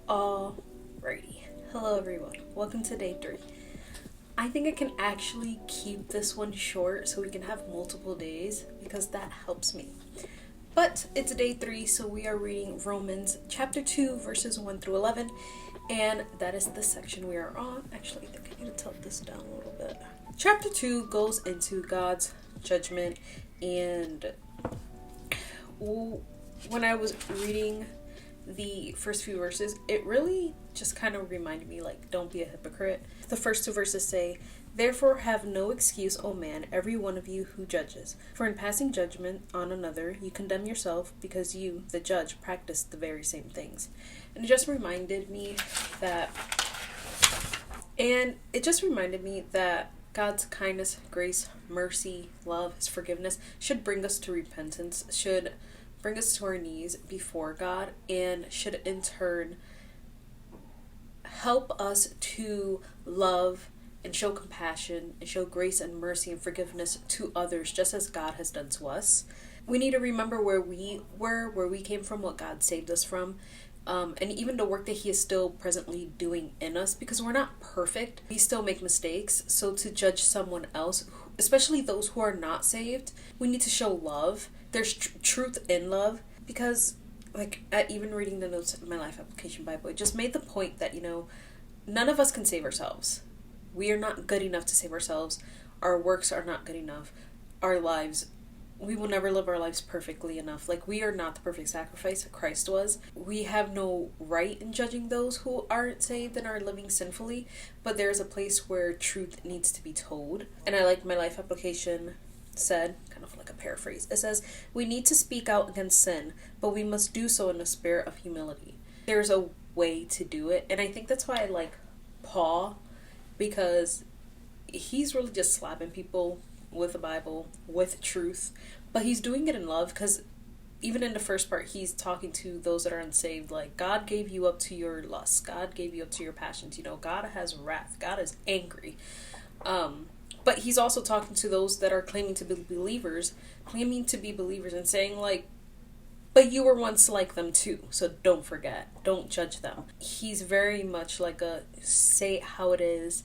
Alrighty. Hello everyone. Welcome to day 3. I think I can actually keep this one short so we can have multiple days because that helps me. But it's day 3, so we are reading Romans chapter 2 verses 1 through 11, and that is the section we are on. Actually, I think I need to tilt this down a little bit. Chapter 2 goes into God's judgment, and when I was reading the first few verses, it really just kind of reminded me, like, don't be a hypocrite. The first 2 verses say, "Therefore have no excuse, O man, every one of you who judges. For in passing judgment on another, you condemn yourself, because you, the judge, practice the very same things." And it just reminded me that God's kindness, grace, mercy, love, his forgiveness should bring us to repentance, should bring us to our knees before God, and should in turn help us to love and show compassion and show grace and mercy and forgiveness to others, just as God has done to us. We need to remember where we were, where we came from, what God saved us from, and even the work that he is still presently doing in us, because we're not perfect. We still make mistakes. So to judge someone else, especially those who are not saved, we need to show love. There's truth in love, because even reading the notes in my life application Bible, it just made the point that, none of us can save ourselves. We are not good enough to save ourselves. Our works are not good enough. Our lives, we will never live our lives perfectly enough. We are not the perfect sacrifice that Christ was. We have no right in judging those who aren't saved and are living sinfully, but there's a place where truth needs to be told. And I like my life application said, kind of like a paraphrase, it says, "We need to speak out against sin, but we must do so in a spirit of humility." There's a way to do it, and I think that's why I like Paul, because he's really just slapping people with the Bible, with truth, but he's doing it in love, because even in the first part, he's talking to those that are unsaved, like, God gave you up to your lusts, God gave you up to your passions, God has wrath, God is angry. But he's also talking to those that are claiming to be believers and saying, but you were once like them too, so don't forget, don't judge them. He's very much like a say it how it is,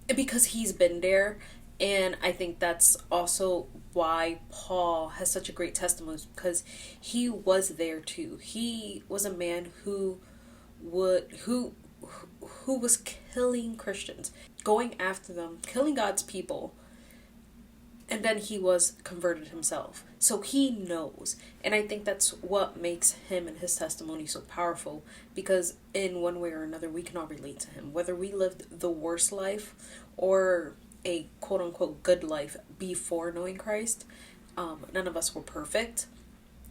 because he's been there. And I think that's also why Paul has such a great testimony, because he was there too. He was a man who was killing Christians, going after them, killing God's people, and then he was converted himself. So he knows, and I think that's what makes him and his testimony so powerful, because in one way or another we can all relate to him, whether we lived the worst life or a quote-unquote good life before knowing Christ. None of us were perfect,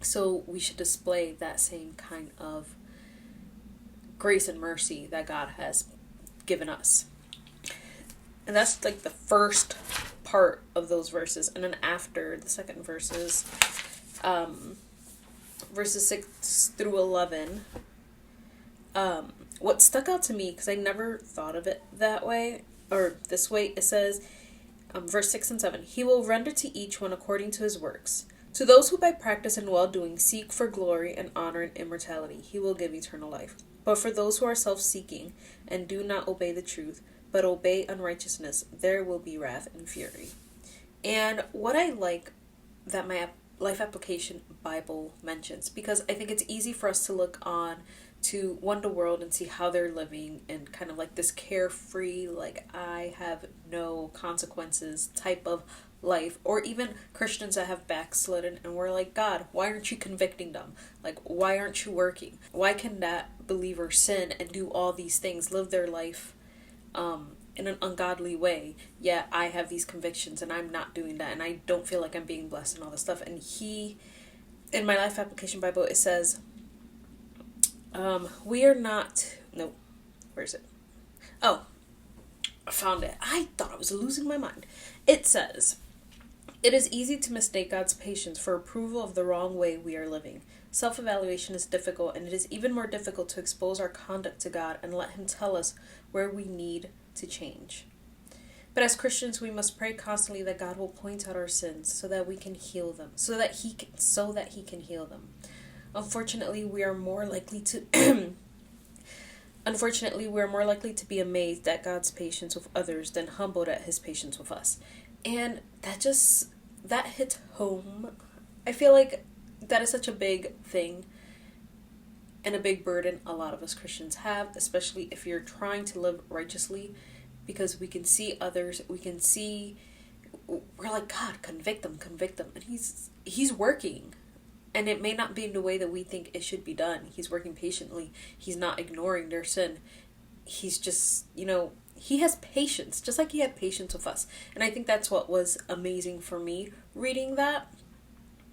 so we should display that same kind of grace and mercy that God has given us. And that's the first part of those verses. And then after the second verses, verses 6 through 11, what stuck out to me, because I never thought of it that way, or this way, it says, verse 6 and 7, "He will render to each one according to his works. To those who by practice and well-doing seek for glory and honor and immortality, he will give eternal life. But for those who are self-seeking and do not obey the truth, but obey unrighteousness, there will be wrath and fury." And what I like that my life application Bible mentions, because I think it's easy for us to look on to the world and see how they're living, and kind of like this carefree, I have no consequences type of life, or even Christians that have backslidden, and we're like, God, why aren't you convicting them? Why aren't you working? Why can that believer sin and do all these things, live their life in an ungodly way, yet I have these convictions and I'm not doing that, and I don't feel like I'm being blessed and all this stuff. And in my life application Bible, it says, we are not, no, where is it? Oh, I found it. I thought I was losing my mind. It says, "It is easy to mistake God's patience for approval of the wrong way we are living. Self-evaluation is difficult, and it is even more difficult to expose our conduct to God and let him tell us where we need to change. But as Christians, we must pray constantly that God will point out our sins so that we can heal them, so that he can heal them. Unfortunately, we are more likely to Unfortunately, we're more likely to be amazed at God's patience with others than humbled at his patience with us. And that hits home. I feel like that is such a big thing and a big burden a lot of us Christians have, especially if you're trying to live righteously, because we can see others, we're like, God, convict them, and he's working. And it may not be in the way that we think it should be done. He's working patiently. He's not ignoring their sin. He's just, he has patience, just like he had patience with us. And I think that's what was amazing for me reading that,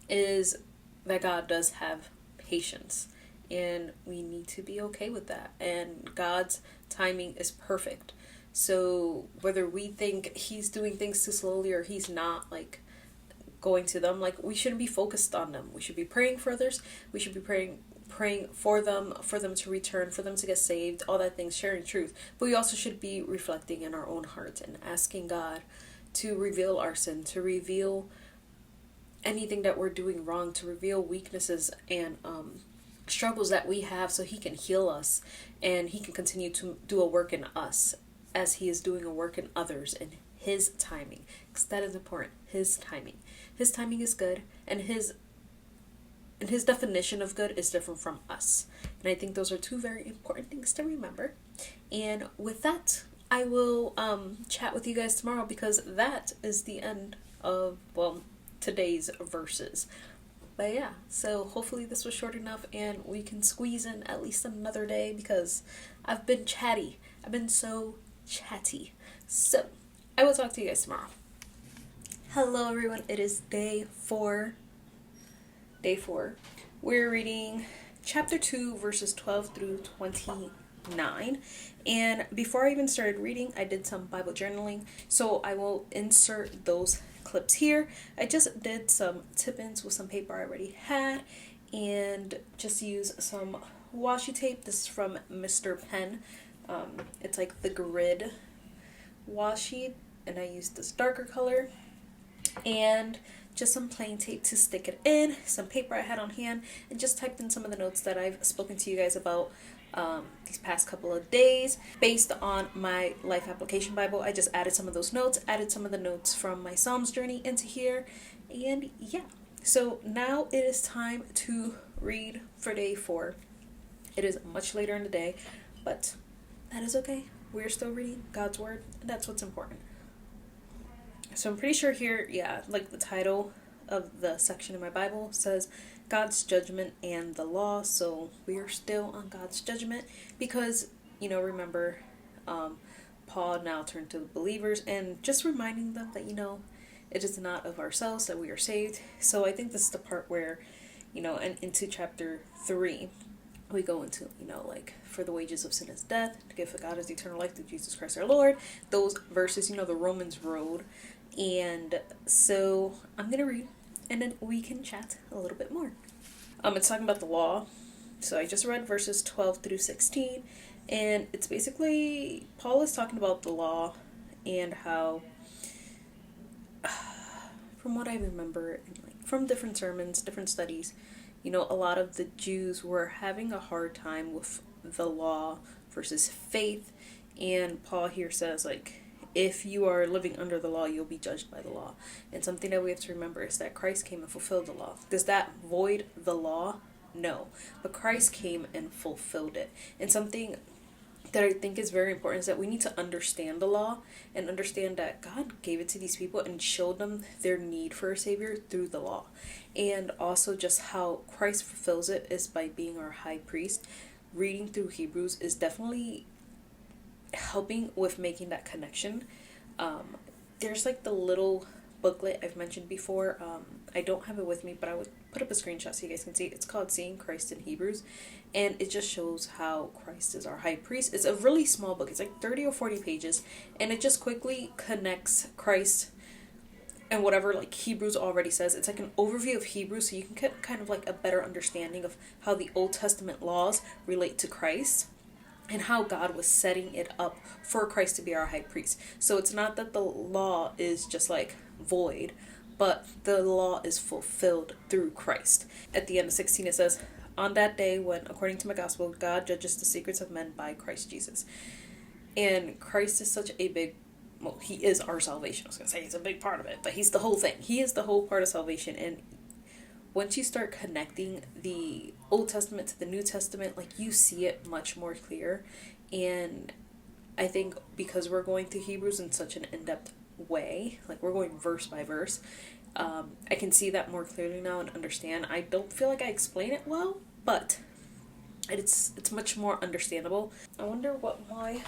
is that God does have patience. And we need to be okay with that. And God's timing is perfect. So whether we think he's doing things too slowly or he's not, like, going to them, like, we shouldn't be focused on them. We should be praying for others. We should be praying for them to return, for them to get saved, all that things, sharing truth. But we also should be reflecting in our own hearts and asking God to reveal our sin, to reveal anything that we're doing wrong, to reveal weaknesses and struggles that we have, so he can heal us and he can continue to do a work in us as he is doing a work in others in his timing, because that is important. His timing is good, and his definition of good is different from us. And I think those are two very important things to remember. And with that, I will chat with you guys tomorrow, because that is the end of, today's verses. But yeah, so hopefully this was short enough and we can squeeze in at least another day, because I've been chatty. I've been so chatty. So I will talk to you guys tomorrow. Hello everyone, it is day 4. We're reading chapter 2, verses 12 through 29. And before I even started reading, I did some Bible journaling, so I will insert those clips here. I just did some tip-ins with some paper I already had, and just use some washi tape. This is from Mr. Pen. It's like the grid washi, and I used this darker color, and just some plain tape to stick it in, some paper I had on hand, and just typed in some of the notes that I've spoken to you guys about these past couple of days. Based on my Life Application Bible, I just added some of those notes, added some of the notes from my Psalms journey into here, and yeah. So now it is time to read for day 4. It is much later in the day, but that is okay. We're still reading God's Word, and that's what's important. So I'm pretty sure here, like the title of the section in my Bible says God's judgment and the law. So we are still on God's judgment, because, remember, Paul now turned to the believers and just reminding them that, it is not of ourselves that we are saved. So I think this is the part where, and into chapter 3, we go into, like, for the wages of sin is death, the gift of God is eternal life through Jesus Christ our Lord. Those verses, the Romans road. And so I'm going to read, and then we can chat a little bit more. It's talking about the law. So I just read verses 12 through 16, and it's basically, Paul is talking about the law and how, from what I remember, from different sermons, different studies, a lot of the Jews were having a hard time with the law versus faith. And Paul here says, like, if you are living under the law, you'll be judged by the law. And something that we have to remember is that Christ came and fulfilled the law. Does that void the law? No. But Christ came and fulfilled it. And something that I think is very important is that we need to understand the law and understand that God gave it to these people and showed them their need for a Savior through the law. And also just how Christ fulfills it is by being our high priest. Reading through Hebrews is definitely helping with making that connection. There's like the little booklet I've mentioned before. I don't have it with me, but I would put up a screenshot so you guys can see. It's called Seeing Christ in Hebrews, and it just shows how Christ is our high priest. It's a really small book. It's like 30 or 40 pages, and it just quickly connects Christ and whatever like Hebrews already says. It's like an overview of Hebrews, so you can get kind of like a better understanding of how the Old Testament laws relate to Christ and how God was setting it up for Christ to be our high priest. So it's not that the law is just like void, but the law is fulfilled through Christ. At the end of 16 it says, on that day when, according to my gospel, God judges the secrets of men by Christ Jesus. And Christ is such a big, well, he is our salvation. I was going to say he's a big part of it, but he's the whole thing. He is the whole part of salvation. And once you start connecting the Old Testament to the New Testament, like, you see it much more clear. And I think because we're going through Hebrews in such an in-depth way, like we're going verse by verse, I can see that more clearly now and understand. I don't feel like I explain it well, but it's much more understandable. I wonder what my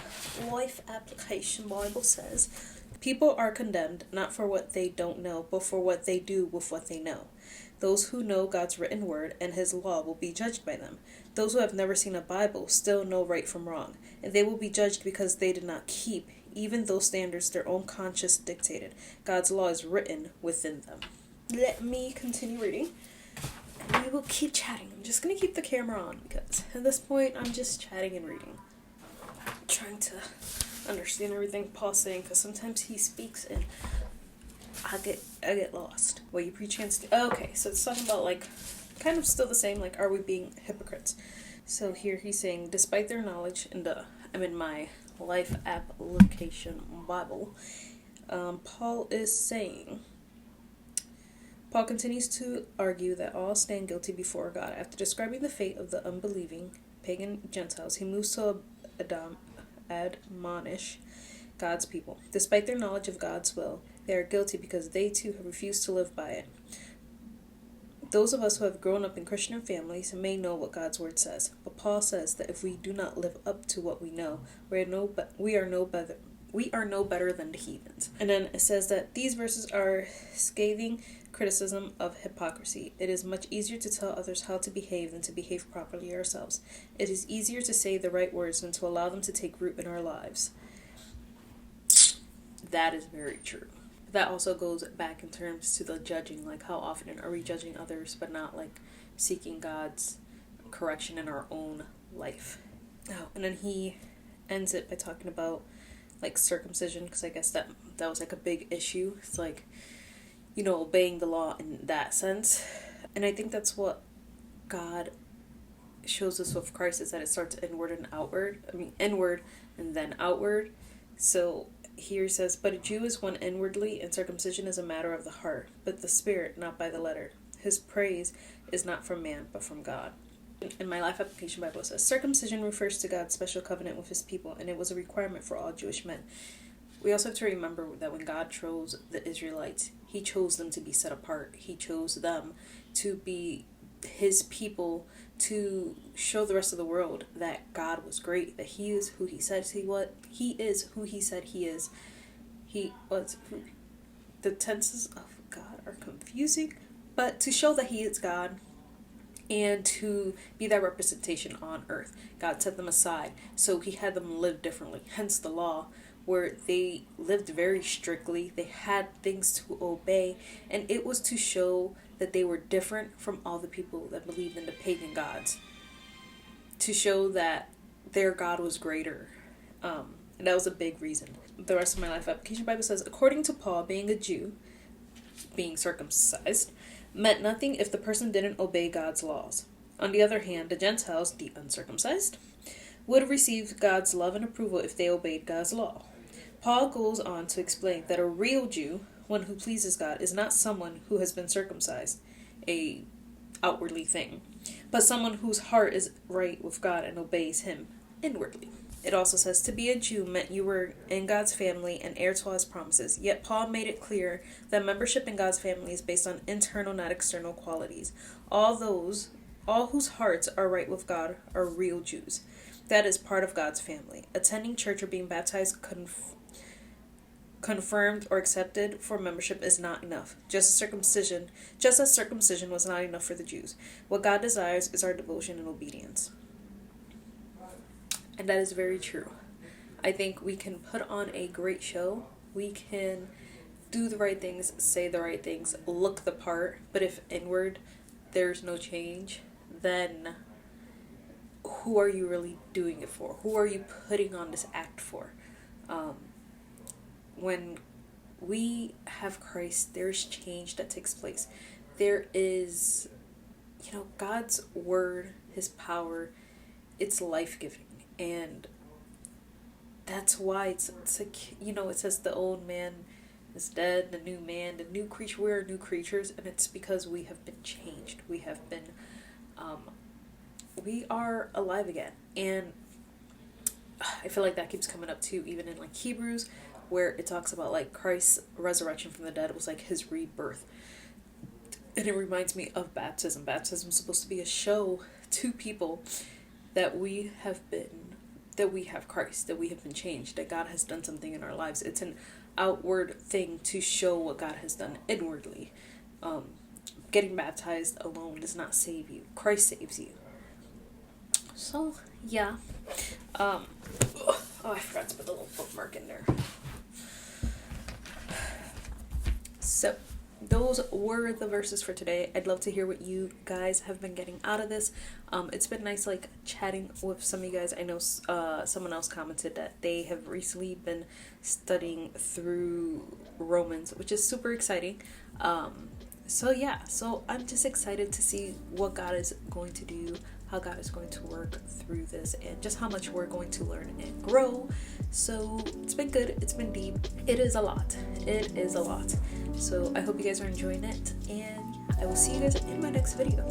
life application Bible says. People are condemned not for what they don't know, but for what they do with what they know. Those who know God's written word and his law will be judged by them. Those who have never seen a Bible still know right from wrong, and they will be judged because they did not keep even those standards their own conscience dictated. God's law is written within them. Let me continue reading, and we will keep chatting. I'm just going to keep the camera on because at this point I'm just chatting and reading. I'm trying to understand everything Paul's saying because sometimes he speaks and I get lost. What you preach against? Okay, so it's talking about, like, kind of still the same, like, are we being hypocrites? So here he's saying, despite their knowledge, I'm in my life application Bible, Paul continues to argue that all stand guilty before God. After describing the fate of the unbelieving pagan Gentiles, he moves to admonish God's people. Despite their knowledge of God's will, they are guilty because they too have refused to live by it. Those of us who have grown up in Christian families may know what God's word says, but Paul says that if we do not live up to what we know, we are no better than the heathens. And then it says that these verses are scathing criticism of hypocrisy. It is much easier to tell others how to behave than to behave properly ourselves. It is easier to say the right words than to allow them to take root in our lives. That is very true. That also goes back in terms to the judging, like how often are we judging others but not, like, seeking God's correction in our own life. Oh, and then he ends it by talking about, like, circumcision, because I guess that was like a big issue. It's like, you know, obeying the law in that sense. And I think that's what God shows us with Christ, is that it starts inward and outward. I mean, inward and then outward. So here it says, but a Jew is one inwardly, and circumcision is a matter of the heart, but the spirit, not by the letter. His praise is not from man, but from God. In my life application Bible, it says, circumcision refers to God's special covenant with his people, and it was a requirement for all Jewish men. We also have to remember that when God chose the Israelites, he chose them to be set apart. He chose them to be his people, to show the rest of the world that God was great, that he is who he says he was. He is who he said he is. The tenses of God are confusing, but to show that he is God and to be that representation on earth. God set them aside, so he had them live differently. Hence the law, where they lived very strictly. They had things to obey, and it was to show that they were different from all the people that believed in the pagan gods, to show that their God was greater. And that was a big reason. The rest of my life application Bible says, according to Paul, being a Jew, being circumcised, meant nothing if the person didn't obey God's laws. On the other hand, the Gentiles, the uncircumcised, would receive God's love and approval if they obeyed God's law. Paul goes on to explain that a real Jew, one who pleases God, is not someone who has been circumcised, a outwardly thing, but someone whose heart is right with God and obeys him inwardly. It also says to be a Jew meant you were in God's family and heir to all his promises. Yet Paul made it clear that membership in God's family is based on internal, not external qualities. All whose hearts are right with God are real Jews. That is part of God's family. Attending church or being baptized, confirmed or accepted for membership is not enough. Just as circumcision was not enough for the Jews. What God desires is our devotion and obedience. And that is very true. I think we can put on a great show. We can do the right things, say the right things, look the part. But if inward there's no change, then who are you really doing it for? Who are you putting on this act for? When we have Christ, there's change that takes place. There is, God's word His power, it's life-giving. And that's why it's like, you know, it says the old man is dead, the new man, the new creature, we're new creatures, and it's because we have been changed. We have been, we are alive again. And I feel like that keeps coming up too, even in like Hebrews, where it talks about like Christ's resurrection from the dead was like his rebirth. And it reminds me of baptism. Baptism is supposed to be a show to people that we have Christ, that we have been changed, that God has done something in our lives. It's an outward thing to show what God has done inwardly. Getting baptized alone does not save you. Christ saves you. So, yeah. Oh, I forgot to put the little bookmark in there. So, those were the verses for today. I'd love to hear what you guys have been getting out of this. It's been nice like chatting with some of you guys. I know someone else commented that they have recently been studying through Romans, which is super exciting. So yeah, so I'm just excited to see what God is going to do, how God is going to work through this, and just how much we're going to learn and grow. So it's been good. It's been deep. It is a lot. It is a lot. So I hope you guys are enjoying it, and I will see you guys in my next video.